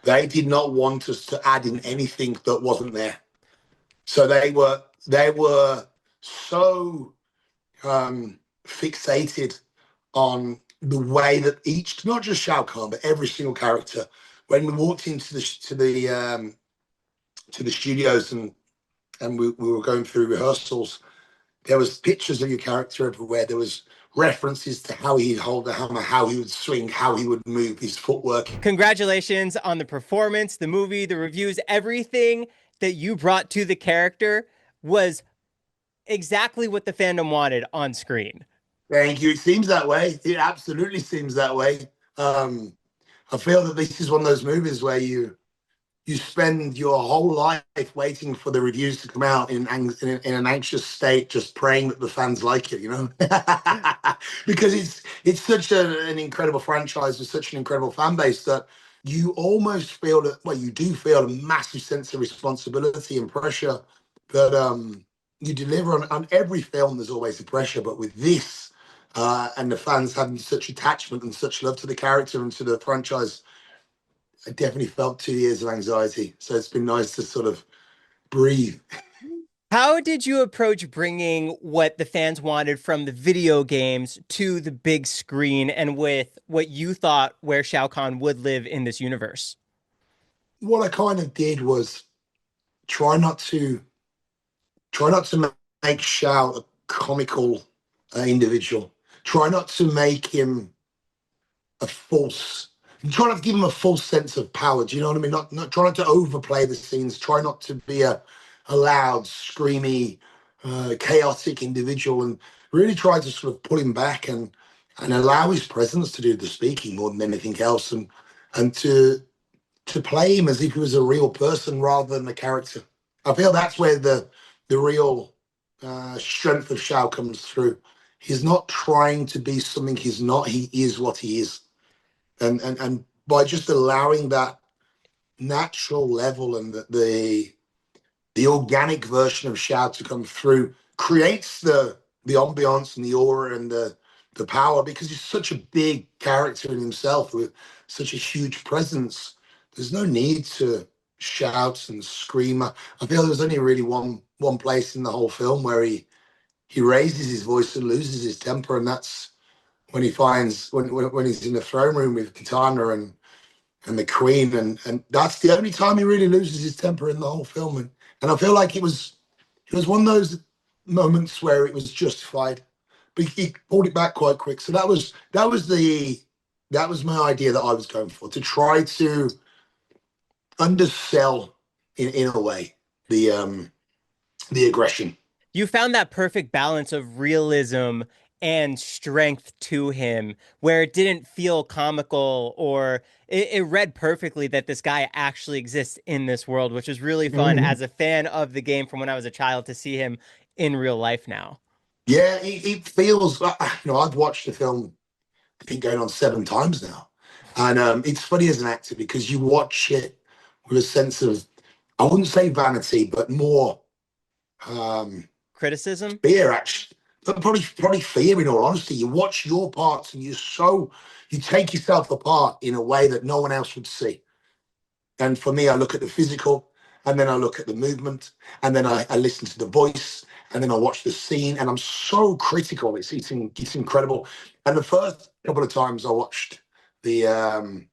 They did not want us to add in anything that wasn't there. So they were so fixated on the way that each, not just Shao Kahn, but every single character. When we walked into the studios and we were going through rehearsals, there was pictures of your character everywhere. There was references to how he'd hold the hammer, how he would swing, how he would move, his footwork. Congratulations on the performance, the movie, the reviews, everything that you brought to the character was exactly what the fandom wanted on screen. Thank you. It seems that way. It absolutely seems that way. I feel that this is one of those movies where you spend your whole life waiting for the reviews to come out in an anxious state, just praying that the fans like it, you know, because it's such an incredible franchise with such an incredible fan base that you almost feel that, well, you do feel a massive sense of responsibility and pressure that you deliver on every film. There's always a pressure, but with this and the fans having such attachment and such love to the character and to the franchise, I definitely felt 2 years of anxiety. So it's been nice to sort of breathe. How did you approach bringing what the fans wanted from the video games to the big screen and with what you thought where Shao Kahn would live in this universe? What I kind of did was try not to make Shao a comical individual. Try not to make him a false. Try not to give him a false sense of power. Do you know what I mean? Not try not to overplay the scenes. Try not to be a loud, screamy, chaotic individual, and really try to sort of pull him back and allow his presence to do the speaking more than anything else, and to play him as if he was a real person rather than a character. I feel that's where the real strength of Shao comes through. He's not trying to be something he's not. He is what he is, and by just allowing that natural level and the organic version of Shao to come through creates the ambiance and the aura and the power, because he's such a big character in himself with such a huge presence. There's no need to shout and scream. I feel there's only really one place in the whole film where he raises his voice and loses his temper, and that's when he finds when he's in the throne room with Katana and the Queen, and that's the only time he really loses his temper in the whole film. And I feel like it was one of those moments where it was justified, but he pulled it back quite quick. So that was my idea that I was going for, to try to undersell in a way the aggression. You found that perfect balance of realism and strength to him where it didn't feel comical, or it read perfectly that this guy actually exists in this world, which is really fun as a fan of the game from when I was a child to see him in real life now. Yeah, it feels, I've watched the film, I think, going on 7 times now. And it's funny as an actor because you watch it with a sense of, I wouldn't say vanity, but more criticism, fear, actually. But probably fear, in all honesty. You watch your parts and you take yourself apart in a way that no one else would see. And for me, I look at the physical, and then I look at the movement, and then I listen to the voice, and then I watch the scene, and I'm so critical. It's incredible. And the first couple of times I watched the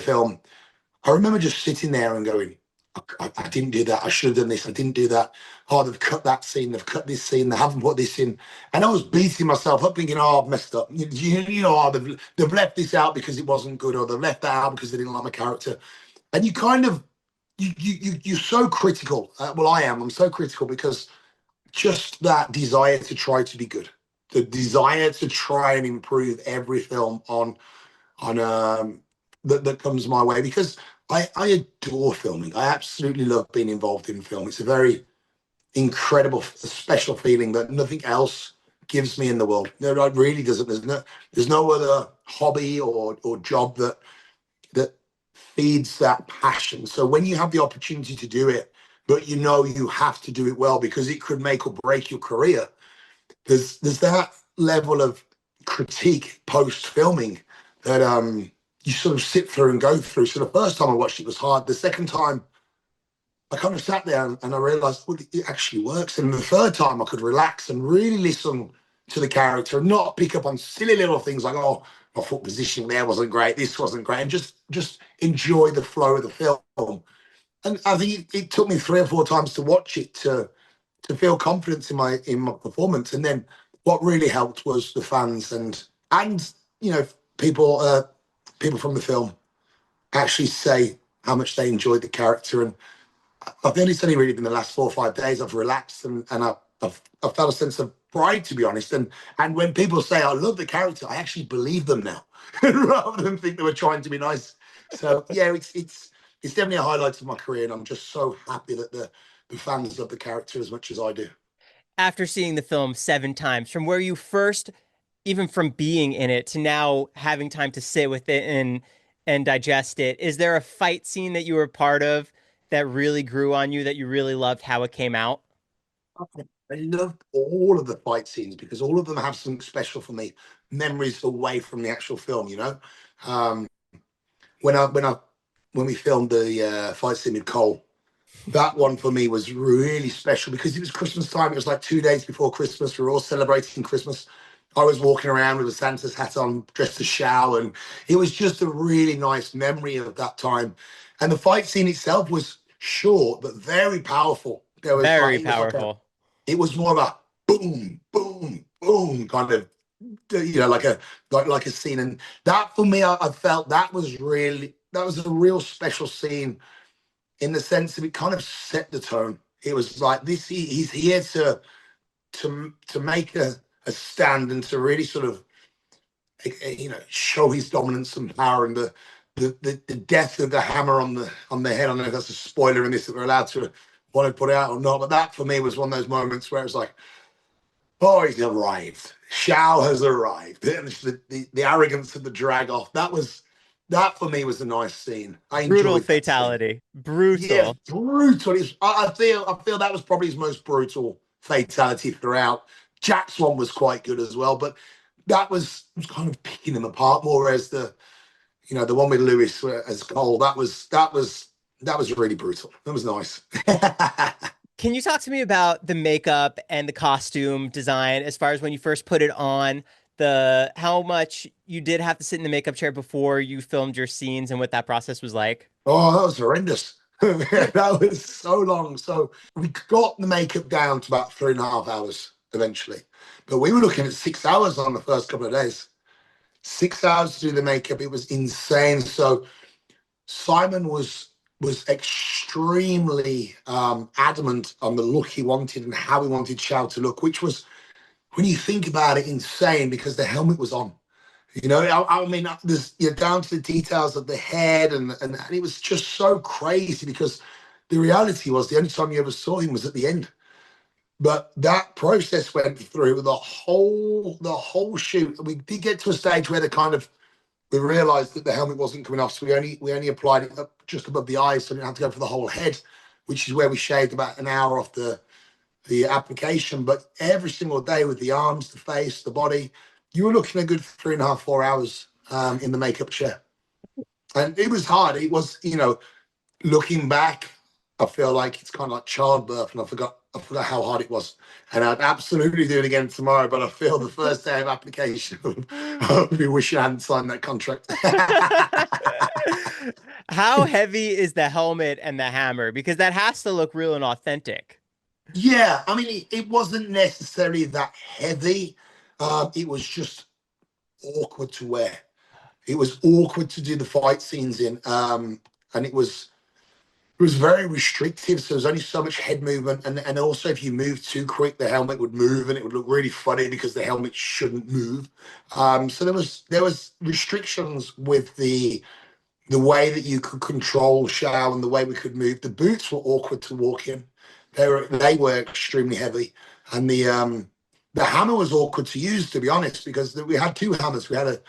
film, I remember just sitting there and going, I didn't do that. I should have done this. I didn't do that. Oh, they've cut that scene. They've cut this scene. They haven't put this in. And I was beating myself up thinking, oh, I've messed up. Oh, they've left this out because it wasn't good, or they've left that out because they didn't like my character. And you kind of, you're so critical. Well, I am. I'm so critical because just that desire to try to be good, the desire to try and improve every film on that comes my way, because I adore filming. I absolutely love being involved in film. It's a very incredible, special feeling that nothing else gives me in the world. No, it really doesn't. There's no other hobby or job that feeds that passion. So when you have the opportunity to do it, but you have to do it well because it could make or break your career, there's that level of critique post filming that you sort of sit through and go through. So the first time I watched it was hard. The second time I kind of sat there and I realized, well, it actually works. And the third time I could relax and really listen to the character and not pick up on silly little things like, oh, my foot positioning there wasn't great, this wasn't great, and just enjoy the flow of the film. And I think it took me 3 or 4 times to watch it to feel confidence in my performance. And then what really helped was the fans and you know people people from the film actually say how much they enjoyed the character. And I've only really been the last 4 or 5 days I've relaxed and I've felt a sense of pride, to be honest. And when people say I love the character, I actually believe them now rather than think they were trying to be nice. So yeah, it's definitely a highlight of my career, and I'm just so happy that the fans love the character as much as I do. After seeing the film 7 times, from where you first, even from being in it to now having time to sit with it and digest it, is there a fight scene that you were part of that really grew on you that you really loved how it came out? I loved all of the fight scenes because all of them have something special for me. Memories away from the actual film, you know. Um, when I when I when we filmed the fight scene with Cole, that one for me was really special because it was Christmas time. It was like 2 days before Christmas. We were all celebrating Christmas. I was walking around with a Santa's hat on, dressed as Shao, and it was just a really nice memory of that time. And the fight scene itself was short but very powerful. There was like Very powerful. it was more of a boom, boom, boom kind of like like a scene. And that for me, I felt that was a real special scene in the sense that it kind of set the tone. It was like this: he's here to make a stand and to really sort of show his dominance and power. And the death of the hammer on the head. I don't know if that's a spoiler in this that we're allowed to want to put out or not, but that for me was one of those moments where it was like, oh, he's arrived. Shao has arrived. The arrogance of the drag off. That for me was a nice scene. I Brutal enjoyed that scene. fatality. Yeah, Brutal. brutal. I feel that was probably his most brutal fatality throughout. Jack's one was quite good as well, but was kind of picking him apart more. Whereas the one with Lewis as Cole, that was really brutal. That was nice. Can you talk to me about the makeup and the costume design as far as when you first put it on, the how much you did have to sit in the makeup chair before you filmed your scenes and what that process was like? Oh, that was horrendous. That was so long. So we got the makeup down to about 3.5 hours eventually, but we were looking at 6 hours on the first couple of days. 6 hours to do the makeup. It was insane. So Simon was extremely adamant on the look he wanted and how he wanted Shao to look, which was, when you think about it, insane because the helmet was on. I mean, there's down to the details of the head, and it was just so crazy because the reality was the only time you ever saw him was at the end. But that process went through the whole shoot. We did get to a stage where we realised that the helmet wasn't coming off, so we only applied it up just above the eyes, so we didn't have to go for the whole head, which is where we shaved about an hour off the application. But every single day with the arms, the face, the body, you were looking a good 3.5, 4 hours in the makeup chair. And it was hard. It was, looking back, I feel like it's kind of like childbirth, and I forgot how hard it was. And I'd absolutely do it again tomorrow, but I feel the first day of application, I would be wishing I hadn't signed that contract. How heavy is the helmet and the hammer? Because that has to look real and authentic. Yeah, I mean, it wasn't necessarily that heavy. It was just awkward to wear. It was awkward to do the fight scenes in, and it was very restrictive. So there's only so much head movement, and also if you move too quick, the helmet would move, and it would look really funny because the helmet shouldn't move. So there was restrictions with the way that you could control Shao and the way we could move. The boots were awkward to walk in. They were extremely heavy, and the hammer was awkward to use, to be honest, because we had two hammers. We had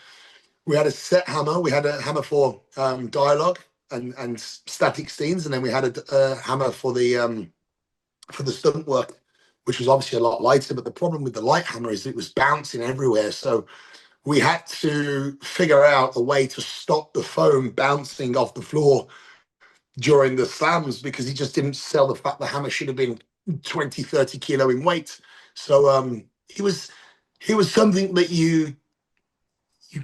a set hammer. We had a hammer for dialogue and static scenes, and then we had a hammer for the stunt work, which was obviously a lot lighter. But the problem with the light hammer is it was bouncing everywhere. So we had to figure out a way to stop the foam bouncing off the floor during the slams, because he just didn't sell the fact the hammer should have been 20, 30 kilo in weight. So he was something that you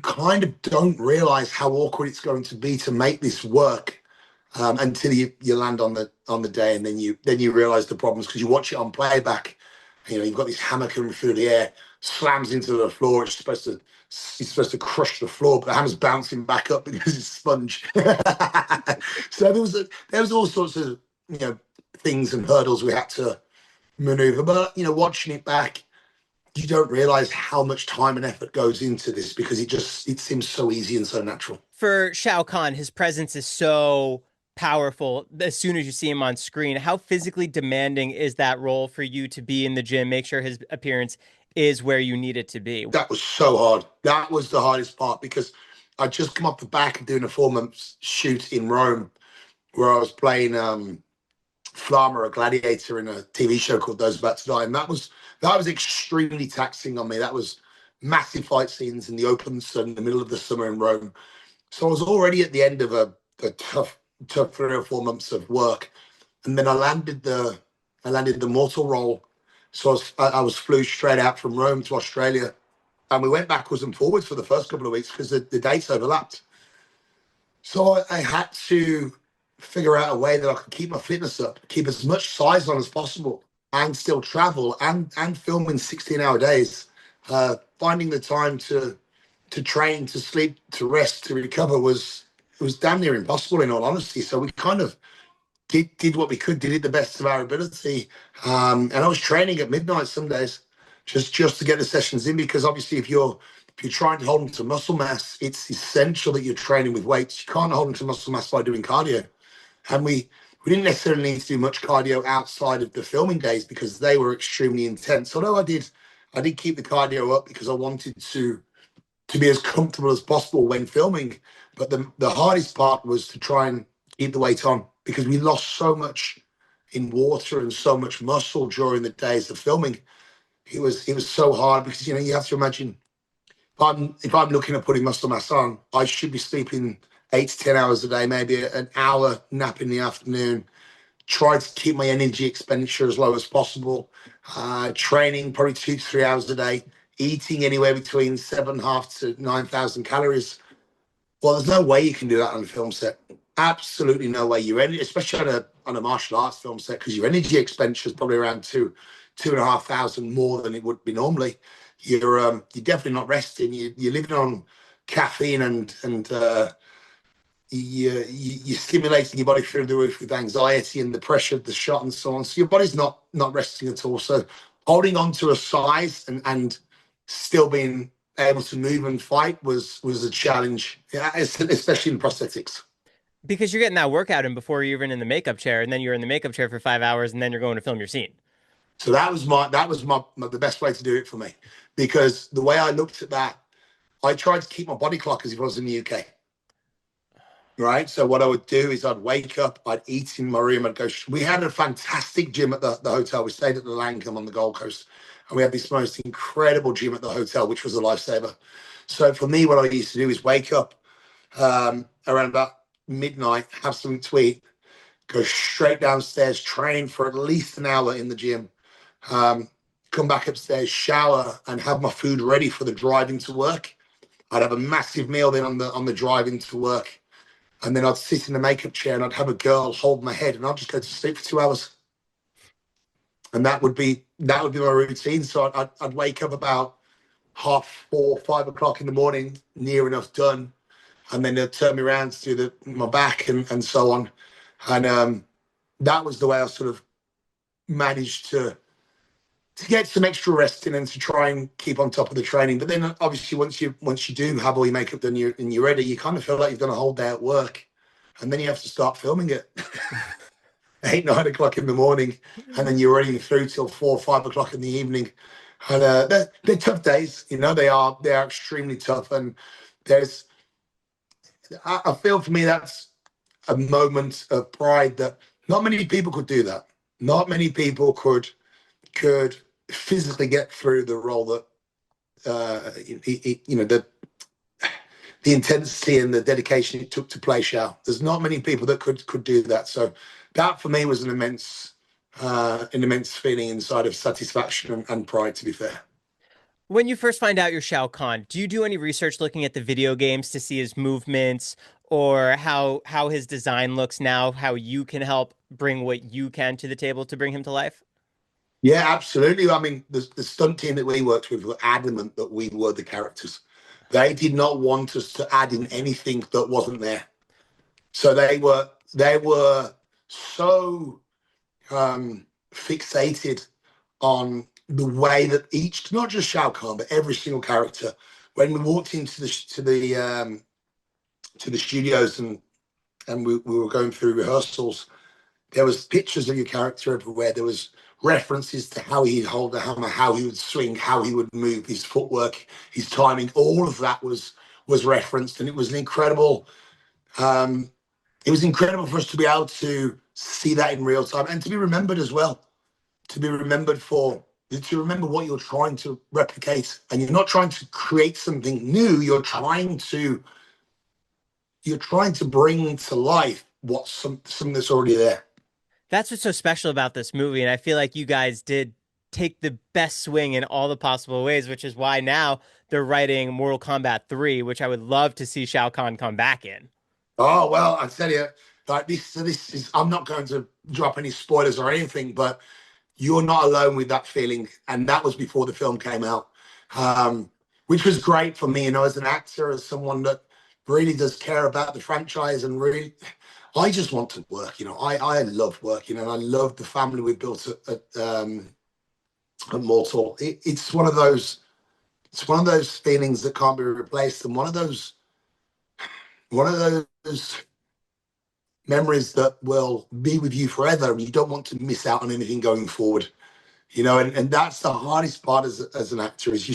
kind of don't realize how awkward it's going to be to make this work, until you land on the day, and then you realize the problems, because you watch it on playback. You know, you've got this hammer coming through the air, slams into the floor. It's supposed to crush the floor, but the hammer's bouncing back up because it's sponge. So there was all sorts of, you know, things and hurdles we had to maneuver. But, you know, watching it back, you don't realize how much time and effort goes into this, because it seems so easy and so natural. For Shao Kahn, his presence is so powerful as soon as you see him on screen. How physically demanding is that role for you to be in the gym, make sure his appearance is where you need it to be? That was so hard. That was the hardest part, because I just come off the back of doing a 4 month shoot in Rome, where I was playing Flama, a gladiator, in a TV show called Those About to Die, and that was extremely taxing on me. That was massive fight scenes in the open sun in the middle of the summer in Rome. So I was already at the end of a tough 3 or 4 months of work, and then I landed the mortal role. So I was flew straight out from Rome to Australia, and we went backwards and forwards for the first couple of weeks because the dates overlapped. So I had to figure out a way that I could keep my fitness up, keep as much size on as possible, and still travel and film in 16-hour days. Finding the time to train, to sleep, to rest, to recover was damn near impossible, in all honesty. So we kind of did what we could, did it the best of our ability. And I was training at midnight some days, just to get the sessions in, because obviously if you're trying to hold on to muscle mass, it's essential that you're training with weights. You can't hold on to muscle mass by doing cardio. And we didn't necessarily need to do much cardio outside of the filming days, because they were extremely intense. Although I did keep the cardio up, because I wanted to be as comfortable as possible when filming. But the hardest part was to try and keep the weight on, because we lost so much in water and so much muscle during the days of filming. It was so hard, because, you know, you have to imagine, if I'm looking at putting muscle mass on, I should be sleeping 8 to 10 hours a day, maybe an hour nap in the afternoon, try to keep my energy expenditure as low as possible, training probably 2 to 3 hours a day, eating anywhere between 7.5 to 9,000 calories. Well, there's no way you can do that on a film set. Absolutely no way. Especially on a martial arts film set, because your energy expenditure is probably around 2,500 more than it would be normally. You're definitely not resting. You're living on caffeine, and you're stimulating your body through the roof with anxiety and the pressure of the shot and so on. So your body's not resting at all. So holding on to a size and still being able to move and fight was a challenge, yeah, especially in prosthetics. Because you're getting that workout in before you're even in the makeup chair, and then you're in the makeup chair for 5 hours, and then you're going to film your scene. So that was the best way to do it for me, because the way I looked at that, I tried to keep my body clock as if I was in the UK. Right. So what I would do is I'd wake up, I'd eat in my room, I'd go. We had a fantastic gym at the hotel. We stayed at the Langham on the Gold Coast, and we had this most incredible gym at the hotel, which was a lifesaver. So for me, what I used to do is wake up around about midnight, have something to eat, go straight downstairs, train for at least an hour in the gym, come back upstairs, shower, and have my food ready for the drive into work. I'd have a massive meal then on the drive into work. And then I'd sit in the makeup chair and I'd have a girl hold my head, and I'd just go to sleep for 2 hours. And that would be my routine. So I'd wake up about 4:30, 5 o'clock in the morning, near enough done. And then they'd turn me around to do my back and so on. And that was the way I sort of managed to get some extra rest in and to try and keep on top of the training. But then obviously once you do have all your makeup done and you're ready, you kind of feel like you've done a whole day at work, and then you have to start filming it 8, 9 o'clock in the morning, and then you're running through till 4, 5 o'clock in the evening. And they're tough days, you know. They are extremely tough, and I feel for me that's a moment of pride that not many people could do that. Not many people could physically get through the role the intensity and the dedication it took to play Shao. There's not many people that could do that. So that for me was an immense feeling inside of satisfaction and pride. To be fair. When you first find out you're Shao Kahn, do you do any research looking at the video games to see his movements or how his design looks now, how you can help bring what you can to the table to bring him to life? Yeah, absolutely. I mean, the stunt team that we worked with were adamant that we were the characters. They did not want us to add in anything that wasn't there. So they were so fixated on the way that each, not just Shao Kahn, but every single character. When we walked into the studios and we were going through rehearsals, there was pictures of your character everywhere. There was references to how he'd hold the hammer, how he would swing, how he would move, his footwork, his timing. All of that was referenced, and it was an incredible. It was incredible for us to be able to see that in real time and to be remembered as well. To be remembered to remember what you're trying to replicate, and you're not trying to create something new. You're trying to bring to life what's something that's already there. That's what's so special about this movie, and I feel like you guys did take the best swing in all the possible ways, which is why now they're writing Mortal Kombat 3, which I would love to see Shao Kahn come back in. Oh well, I tell you, like this. So this is. I'm not going to drop any spoilers or anything, but you're not alone with that feeling, and that was before the film came out, which was great for me. As an actor, as someone that really does care about the franchise, and really, I just want to work. I love working, and I love the family we built at Mortal. It's one of those. It's one of those feelings that can't be replaced, and one of those memories that will be with you forever, and you don't want to miss out on anything going forward. And that's the hardest part as an actor is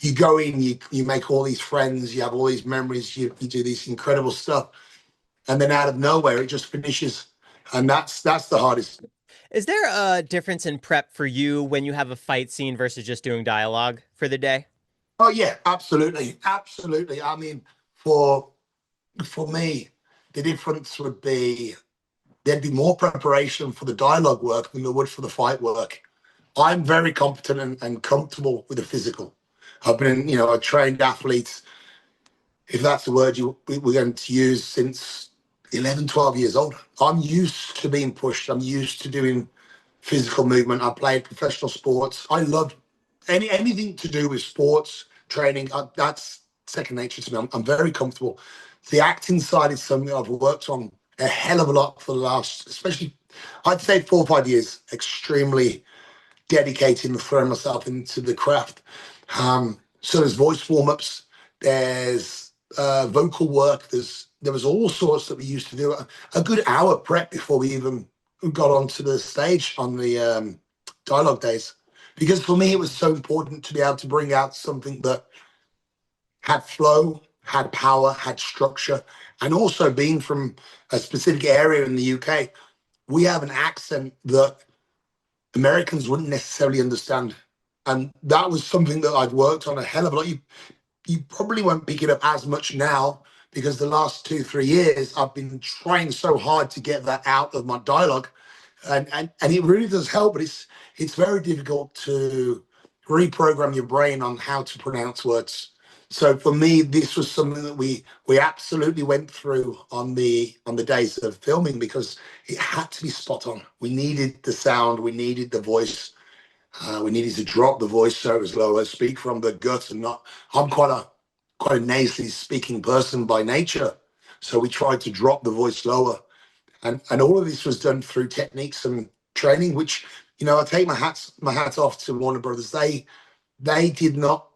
you go in, you make all these friends, you have all these memories, you do this incredible stuff, and then out of nowhere it just finishes, and that's the hardest. Is there a difference in prep for you when you have a fight scene versus just doing dialogue for the day? Oh yeah, absolutely, absolutely. I mean, for me, the difference would be there'd be more preparation for the dialogue work than there would for the fight work. I'm very competent and comfortable with the physical. I've been, a trained athlete, if that's the word we're going to use, since 11, 12 years old. I'm used to being pushed. I'm used to doing physical movement. I played professional sports. I loved anything to do with sports, training. That's second nature to me. I'm very comfortable. The acting side is something I've worked on a hell of a lot for the last, especially, I'd say 4 or 5 years, extremely dedicating and throwing myself into the craft. So there's voice warm-ups, there's vocal work, there was all sorts that we used to do. A good hour prep before we even got onto the stage on the dialogue days. Because for me, it was so important to be able to bring out something that had flow, had power, had structure, and also being from a specific area in the UK, we have an accent that Americans wouldn't necessarily understand. And that was something that I'd worked on a hell of a lot. You probably won't pick it up as much now because the last 2, 3 years I've been trying so hard to get that out of my dialogue. And it really does help, but it's very difficult to reprogram your brain on how to pronounce words. So for me, this was something that we absolutely went through on the days of filming because it had to be spot on. We needed the sound, we needed the voice, we needed to drop the voice so it was lower, speak from the gut and not. I'm quite a nasally speaking person by nature, so we tried to drop the voice lower, and all of this was done through techniques and training, which I take my hat off to Warner Brothers. They did not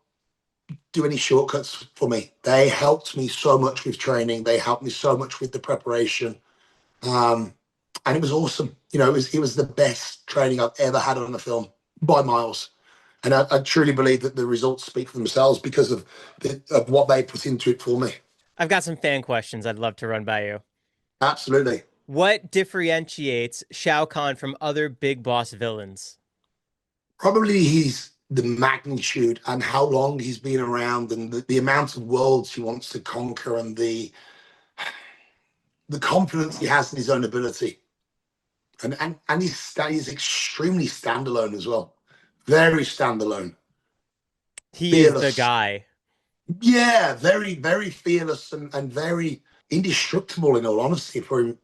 do any shortcuts for me. They helped me so much with training. They helped me so much with the preparation. Um, and it was awesome. It was the best training I've ever had on a film by miles. And I truly believe that the results speak for themselves because of what they put into it for me. I've got some fan questions I'd love to run by you. Absolutely. What differentiates Shao Kahn from other big boss villains? Probably he's the magnitude and how long he's been around and the amount of worlds he wants to conquer and the confidence he has in his own ability. And he's extremely standalone as well. Very standalone. He is the Fearless. guy. Yeah, very, very fearless and very indestructible in all honesty for him.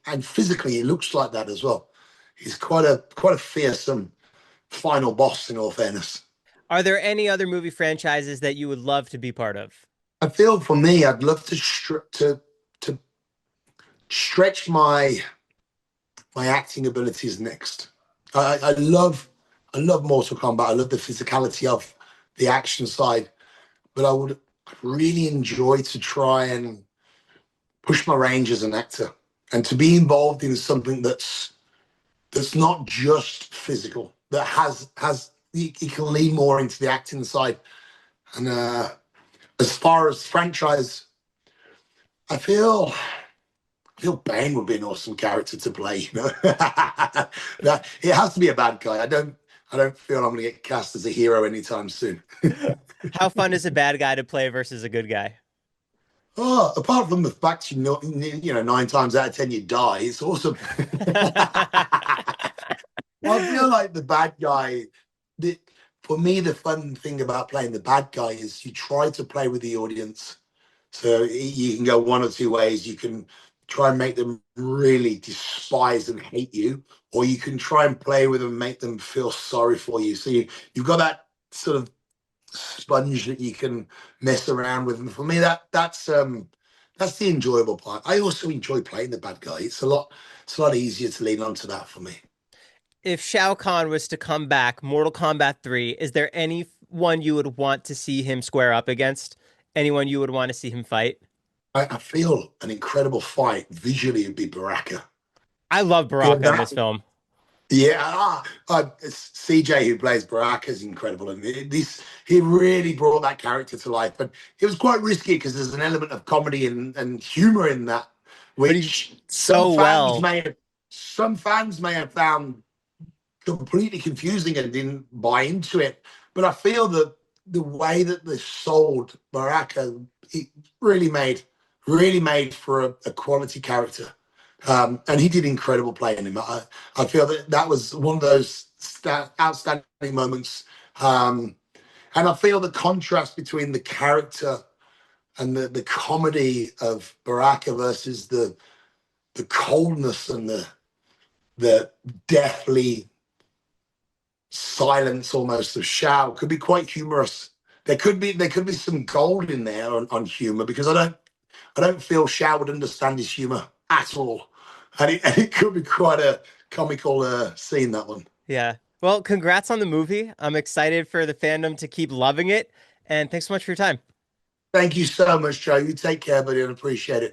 And physically he looks like that as well. He's quite a fearsome final boss in all fairness. Are there any other movie franchises that you would love to be part of? I feel for me, I'd love to stretch my acting abilities next. I love Mortal Kombat. I love the physicality of the action side, but I'd really enjoy to try and push my range as an actor and to be involved in something that's not just physical, that has you can lean more into the acting side. And as far as franchise, I feel Bane would be an awesome character to play. It has to be a bad guy. I don't feel I'm going to get cast as a hero anytime soon. How fun is a bad guy to play versus a good guy? Oh, apart from the fact nine times out of 10 you die, it's awesome. I feel like the bad guy. The, for me, the fun thing about playing the bad guy is you try to play with the audience. So you can go one or two ways. You can try and make them really despise and hate you, or you can try and play with them and make them feel sorry for you. So you've got that sort of sponge that you can mess around with. And for me, that's the enjoyable part. I also enjoy playing the bad guy. It's a lot easier to lean onto that for me. If Shao Kahn was to come back, Mortal Kombat 3, is there anyone you would want to see him square up against? Anyone you would want to see him fight? I feel an incredible fight visually would be Baraka. I love Yeah, Baraka in this film. yeah, CJ who plays Baraka is incredible, and he really brought that character to life. But it was quite risky because there's an element of comedy and humor in that, But he's which so well. some fans may have found completely confusing and didn't buy into it. But I feel that the way that they sold Baraka, it really made for a quality character. And he did incredible playing him. I feel that was one of those outstanding moments. And I feel the contrast between the character and the comedy of Baraka versus the coldness and the deathly silence almost of Shao could be quite humorous. There could be some gold in there on humor because I don't feel Shao would understand his humor at all, and it could be quite a comical scene, that one. Yeah. Well, congrats on the movie. I'm excited for the fandom to keep loving it. And thanks so much for your time. Thank you so much, Joe. You take care, buddy, and appreciate it.